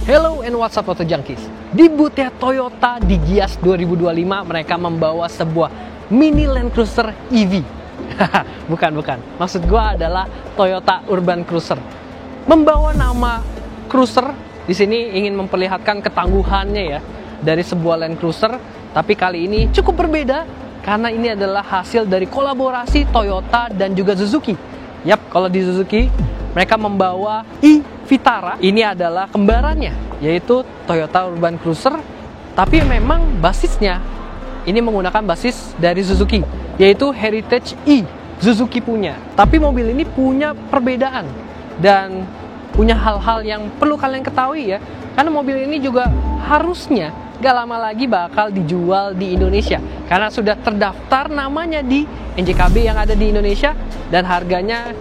Hello and what's up Auto Junkies. Di boothnya Toyota di Gias 2025 mereka membawa sebuah mini Land Cruiser EV. bukan. Maksud gue adalah Toyota Urban Cruiser. Membawa nama Cruiser di sini ingin memperlihatkan ketangguhannya ya dari sebuah Land Cruiser, tapi kali ini cukup berbeda karena ini adalah hasil dari kolaborasi Toyota dan juga Suzuki. Yap, kalau di Suzuki mereka membawa Vitara, ini adalah kembarannya, yaitu Toyota Urban Cruiser, tapi memang basisnya ini menggunakan basis dari Suzuki, yaitu Heritage E, Suzuki punya. Tapi mobil ini punya perbedaan dan punya hal-hal yang perlu kalian ketahui ya, karena mobil ini juga harusnya gak lama lagi bakal dijual di Indonesia, karena sudah terdaftar namanya di NJKB yang ada di Indonesia dan harganya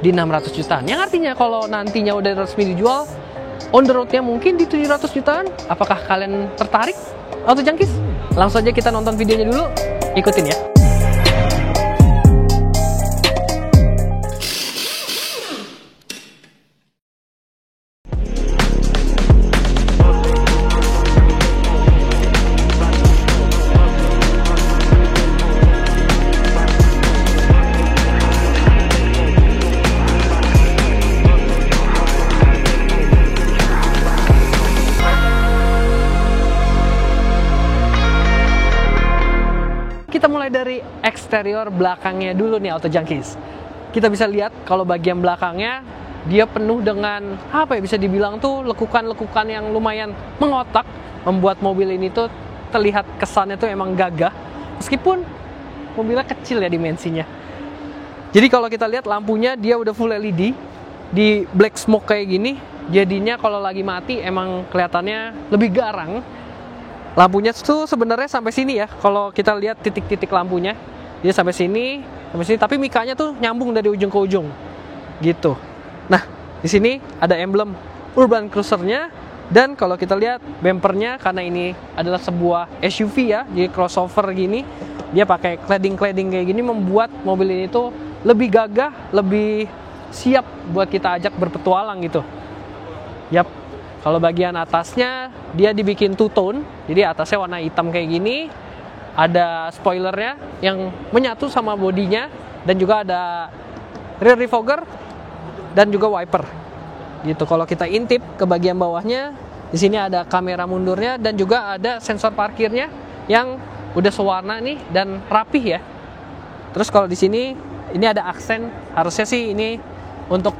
di 600 jutaan. Yang artinya kalau nantinya udah resmi dijual, on the road-nya mungkin di 700 jutaan. Apakah kalian tertarik, Auto Junkies? Langsung aja kita nonton videonya dulu. Ikutin ya. Kita mulai dari eksterior belakangnya dulu nih Auto Junkies. Kita bisa lihat kalau bagian belakangnya dia penuh dengan apa ya, bisa dibilang tuh lekukan-lekukan yang lumayan mengotak, membuat mobil ini tuh terlihat kesannya tuh emang gagah meskipun mobilnya kecil ya dimensinya. Jadi kalau kita lihat lampunya dia udah full LED di black smoke kayak gini, jadinya kalau lagi mati emang kelihatannya lebih garang. Lampunya tuh sebenarnya sampai sini ya. Kalau kita lihat titik-titik lampunya, dia sampai sini, tapi mikanya tuh nyambung dari ujung ke ujung, gitu. Nah, di sini ada emblem Urban Cruiser-nya, dan kalau kita lihat bumpernya, karena ini adalah sebuah SUV ya, jadi crossover gini, dia pakai cladding kayak gini, membuat mobil ini tuh lebih gagah, lebih siap buat kita ajak berpetualang gitu. Yap. Kalau bagian atasnya dia dibikin two-tone, jadi atasnya warna hitam kayak gini, ada spoilernya yang menyatu sama bodinya, dan juga ada rear defogger dan juga wiper. Gitu. Kalau kita intip ke bagian bawahnya, di sini ada kamera mundurnya dan juga ada sensor parkirnya yang udah sewarna nih dan rapih ya. Terus kalau di sini ini ada aksen, harusnya sih ini untuk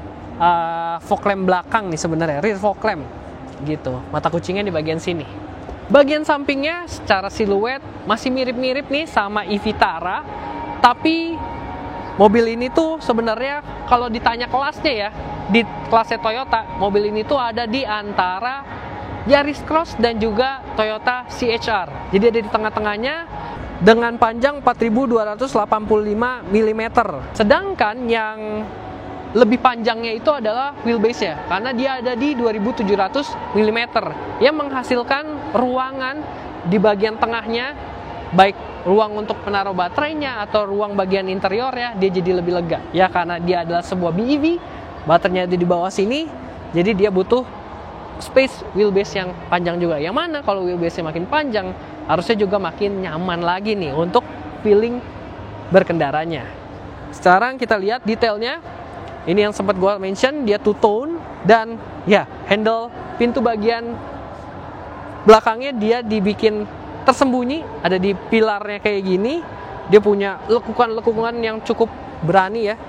fog lamp belakang nih sebenarnya, rear fog lamp. Gitu, mata kucingnya di bagian sini. Bagian sampingnya secara siluet masih mirip-mirip nih sama Vitara, tapi mobil ini tuh sebenarnya kalau ditanya kelasnya ya, di kelasnya Toyota, mobil ini tuh ada di antara Yaris Cross dan juga Toyota CHR. Jadi ada di tengah-tengahnya dengan panjang 4285 mm. Sedangkan yang lebih panjangnya itu adalah wheelbase ya, karena dia ada di 2700 mm yang menghasilkan ruangan di bagian tengahnya, baik ruang untuk menaruh baterainya atau ruang bagian interior ya, dia jadi lebih lega ya, karena dia adalah sebuah BEV, baterainya ada di bawah sini, jadi dia butuh space wheelbase yang panjang juga. Yang mana kalau wheelbase-nya makin panjang, harusnya juga makin nyaman lagi nih untuk feeling berkendaranya. Sekarang kita lihat detailnya. Ini yang sempat gue mention, dia two-tone, dan ya handle pintu bagian belakangnya dia dibikin tersembunyi, ada di pilarnya kayak gini. Dia punya lekukan-lekukan yang cukup berani ya.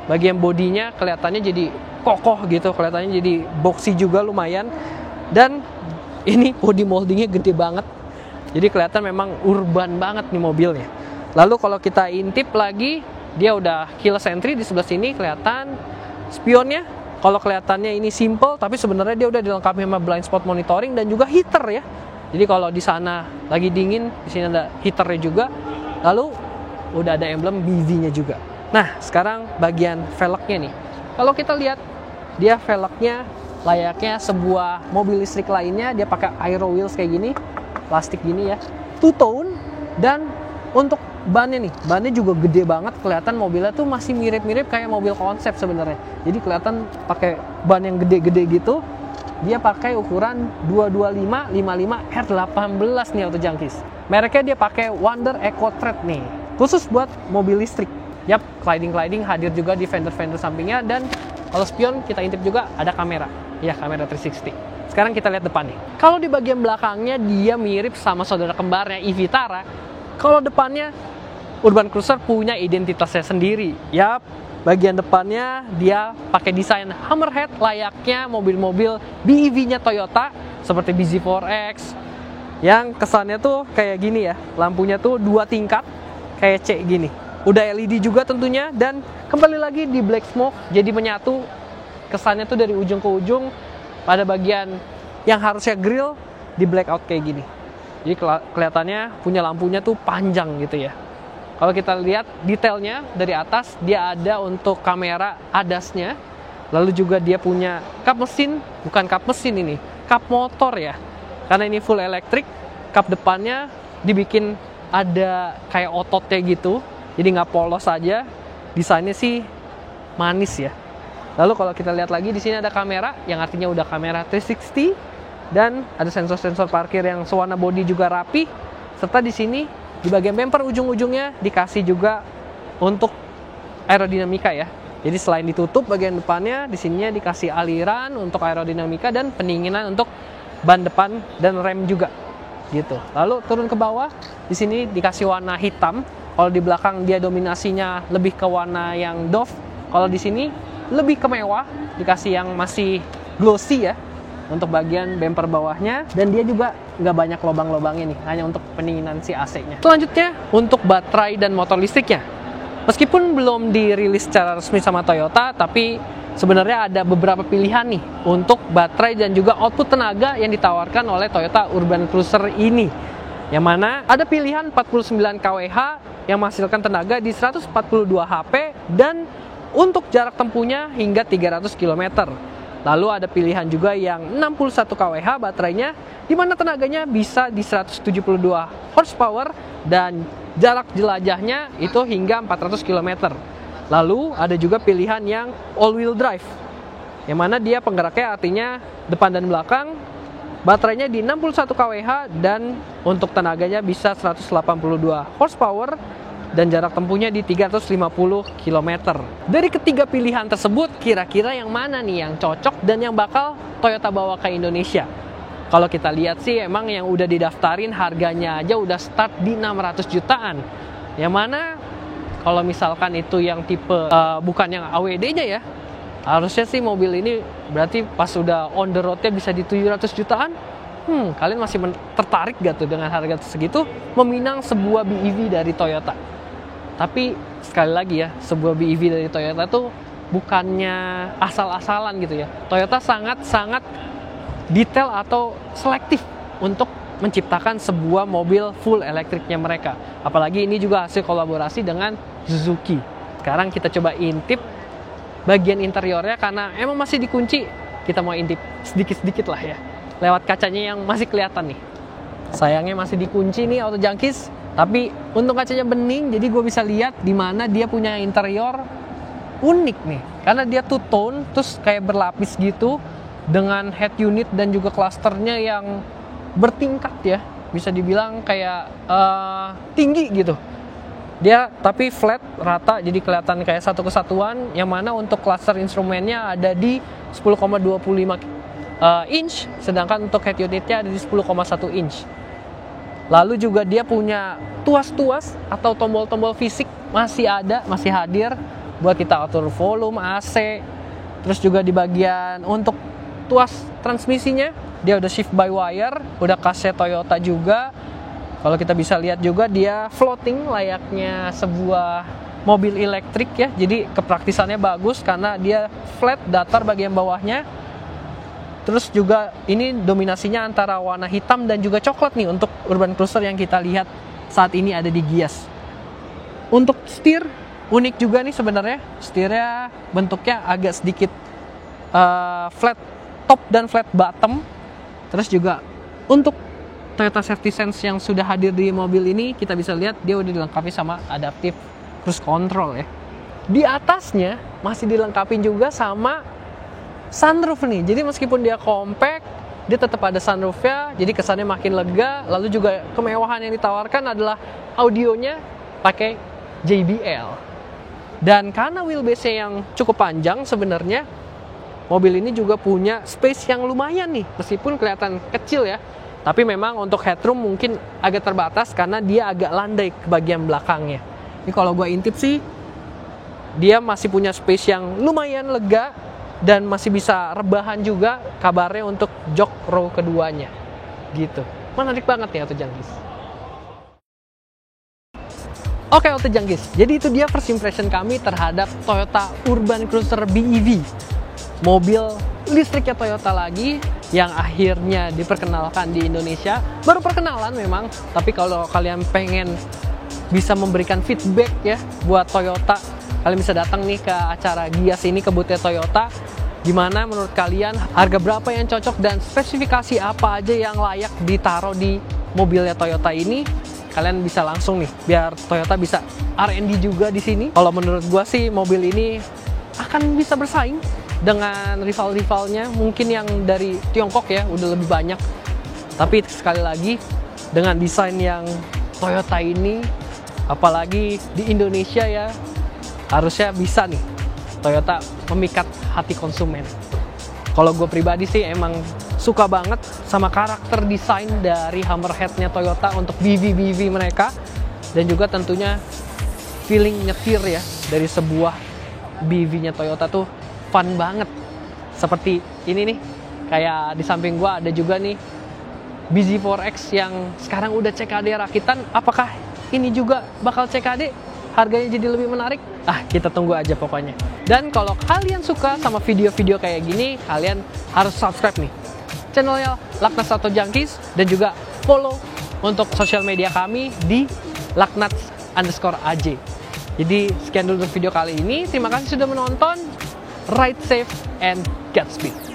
Bagian bodinya kelihatannya jadi kokoh gitu, kelihatannya jadi boxy juga lumayan. Dan ini body moldingnya gede banget, jadi kelihatan memang urban banget nih mobilnya. Lalu kalau kita intip lagi, dia udah keyless entry di sebelah sini, kelihatan spionnya. Kalau kelihatannya ini simple, tapi sebenarnya dia udah dilengkapi sama blind spot monitoring dan juga heater ya. Jadi kalau di sana lagi dingin, di sini ada heaternya juga. Lalu udah ada emblem BV-nya juga. Nah, sekarang bagian velgnya nih. Kalau kita lihat, dia velgnya layaknya sebuah mobil listrik lainnya. Dia pakai aero wheels kayak gini, plastik gini ya, two-tone. Dan untuk bannya nih, bannya juga gede banget, kelihatan mobilnya tuh masih mirip-mirip kayak mobil konsep sebenarnya. Jadi kelihatan pakai ban yang gede-gede gitu. dia pakai ukuran 225 55 R18 nih Auto Junkies. Mereknya dia pakai Wonder Eco Tread nih, khusus buat mobil listrik. Yap, sliding hadir juga di fender sampingnya, dan kalau spion kita intip juga ada kamera. Ya, kamera 360. Sekarang kita lihat depannya. Kalau di bagian belakangnya dia mirip sama saudara kembarnya e-Vitara. Kalau depannya Urban Cruiser punya identitasnya sendiri. Yap, bagian depannya dia pakai desain hammerhead layaknya mobil-mobil BEV-nya Toyota seperti bZ4X. Yang kesannya tuh kayak gini ya. Lampunya tuh 2 tingkat kayak C gini. Udah LED juga tentunya, dan kembali lagi di black smoke jadi menyatu. Kesannya tuh dari ujung ke ujung. Pada bagian yang harusnya grill di blackout kayak gini. Jadi kelihatannya punya lampunya tuh panjang gitu ya. Kalau kita lihat detailnya dari atas, dia ada untuk kamera ADAS-nya. Lalu juga dia punya kap mesin, bukan kap mesin ini, kap motor ya. Karena ini full elektrik, kap depannya dibikin ada kayak ototnya gitu. Jadi nggak polos aja. Desainnya sih manis ya. Lalu kalau kita lihat lagi di sini ada kamera, yang artinya udah kamera 360, dan ada sensor-sensor parkir yang sewarna bodi juga rapi. Serta di sini di bagian bumper ujung-ujungnya dikasih juga untuk aerodinamika ya. Jadi selain ditutup bagian depannya, di sininya dikasih aliran untuk aerodinamika dan pendinginan untuk ban depan dan rem juga. Gitu. Lalu turun ke bawah, di sini dikasih warna hitam. Kalau di belakang dia dominasinya lebih ke warna yang doff. Kalau di sini lebih ke mewah, dikasih yang masih glossy ya untuk bagian bumper bawahnya, dan dia juga nggak banyak lubang-lubangnya nih, hanya untuk pendinginan si AC-nya. Selanjutnya untuk baterai dan motor listriknya. Meskipun belum dirilis secara resmi sama Toyota, tapi sebenarnya ada beberapa pilihan nih untuk baterai dan juga output tenaga yang ditawarkan oleh Toyota Urban Cruiser ini. Yang mana ada pilihan 49 kWh yang menghasilkan tenaga di 142 HP dan untuk jarak tempuhnya hingga 300 km. Lalu ada pilihan juga yang 61 kWh baterainya, di mana tenaganya bisa di 172 horsepower dan jarak jelajahnya itu hingga 400 km. Lalu ada juga pilihan yang all-wheel drive, yang mana dia penggeraknya artinya depan dan belakang. Baterainya di 61 kWh dan untuk tenaganya bisa 182 horsepower dan jarak tempuhnya di 350 km. Dari ketiga pilihan tersebut, kira-kira yang mana nih yang cocok dan yang bakal Toyota bawa ke Indonesia? Kalau kita lihat sih emang yang udah didaftarin harganya aja udah start di 600 jutaan. Yang mana kalau misalkan itu yang tipe bukan yang AWD-nya ya, harusnya sih mobil ini berarti pas udah on the road-nya bisa di 700 jutaan. Kalian masih tertarik gak tuh dengan harga segitu meminang sebuah BEV dari Toyota? Tapi sekali lagi ya, sebuah BEV dari Toyota tuh bukannya asal-asalan gitu ya. Toyota sangat-sangat detail atau selektif untuk menciptakan sebuah mobil full elektriknya mereka. Apalagi ini juga hasil kolaborasi dengan Suzuki. Sekarang kita coba intip bagian interiornya, karena emang masih dikunci. Kita mau intip sedikit-sedikit lah ya, lewat kacanya yang masih kelihatan nih. Sayangnya masih dikunci nih Auto Junkies. Tapi untung kacanya bening, jadi gue bisa lihat di mana dia punya interior unik nih. Karena dia two tone, terus kayak berlapis gitu, dengan head unit dan juga klasternya yang bertingkat ya. Bisa dibilang kayak tinggi gitu. Dia tapi flat, rata, jadi kelihatan kayak satu kesatuan. Yang mana untuk klaster instrumennya ada di 10,25 inch, sedangkan untuk head unitnya ada di 10,1 inch. Lalu juga dia punya tuas-tuas atau tombol-tombol fisik masih ada, masih hadir buat kita atur volume, AC. Terus juga di bagian untuk tuas transmisinya dia udah shift by wire, udah khasnya Toyota juga. Kalau kita bisa lihat juga dia floating layaknya sebuah mobil elektrik ya. Jadi kepraktisannya bagus karena dia flat datar bagian bawahnya. Terus juga ini dominasinya antara warna hitam dan juga coklat nih untuk Urban Cruiser yang kita lihat saat ini ada di Gias. Untuk setir unik juga nih sebenarnya. Setirnya bentuknya agak sedikit flat top dan flat bottom. Terus juga untuk Toyota Safety Sense yang sudah hadir di mobil ini, kita bisa lihat dia udah dilengkapi sama adaptive cruise control ya. Di atasnya masih dilengkapi juga sama sunroof nih. Jadi meskipun dia compact, dia tetap ada sunroofnya, jadi kesannya makin lega. Lalu juga kemewahan yang ditawarkan adalah audionya pakai JBL. Dan karena wheelbase-nya yang cukup panjang sebenarnya, mobil ini juga punya space yang lumayan nih, meskipun kelihatan kecil ya. Tapi memang untuk headroom mungkin agak terbatas karena dia agak landai ke bagian belakangnya. Ini kalau gue intip sih, dia masih punya space yang lumayan lega dan masih bisa rebahan juga kabarnya untuk jok row keduanya. Gitu. Menarik banget ya Auto Junkies. Oke Auto Junkies, jadi itu dia first impression kami terhadap Toyota Urban Cruiser BEV. Mobil listriknya Toyota lagi yang akhirnya diperkenalkan di Indonesia. Baru perkenalan memang, tapi kalau kalian pengen bisa memberikan feedback ya buat Toyota, kalian bisa datang nih ke acara Gias ini, ke booth Toyota. Gimana menurut kalian, harga berapa yang cocok dan spesifikasi apa aja yang layak ditaruh di mobilnya Toyota ini? Kalian bisa langsung nih, biar Toyota bisa R&D juga di sini. Kalau menurut gua sih mobil ini akan bisa bersaing dengan rival-rivalnya, mungkin yang dari Tiongkok ya, udah lebih banyak. Tapi sekali lagi, dengan desain yang Toyota ini, apalagi di Indonesia ya, harusnya bisa nih Toyota memikat hati konsumen. Kalau gue pribadi sih emang suka banget sama karakter desain dari Hammerhead-nya Toyota untuk BEV mereka. Dan juga tentunya feeling nyetir ya dari sebuah BEV-nya Toyota tuh fun banget. Seperti ini nih, kayak di samping gue ada juga nih BZ4X yang sekarang udah CKD rakitan. Apakah ini juga bakal CKD? Harganya jadi lebih menarik? Kita tunggu aja pokoknya. Dan kalau kalian suka sama video-video kayak gini, kalian harus subscribe nih channelnya Laknats Auto Junkies, dan juga follow untuk sosial media kami di Laknats_AJ. Jadi sekian dulu untuk video kali ini. Terima kasih sudah menonton. Ride safe and Godspeed.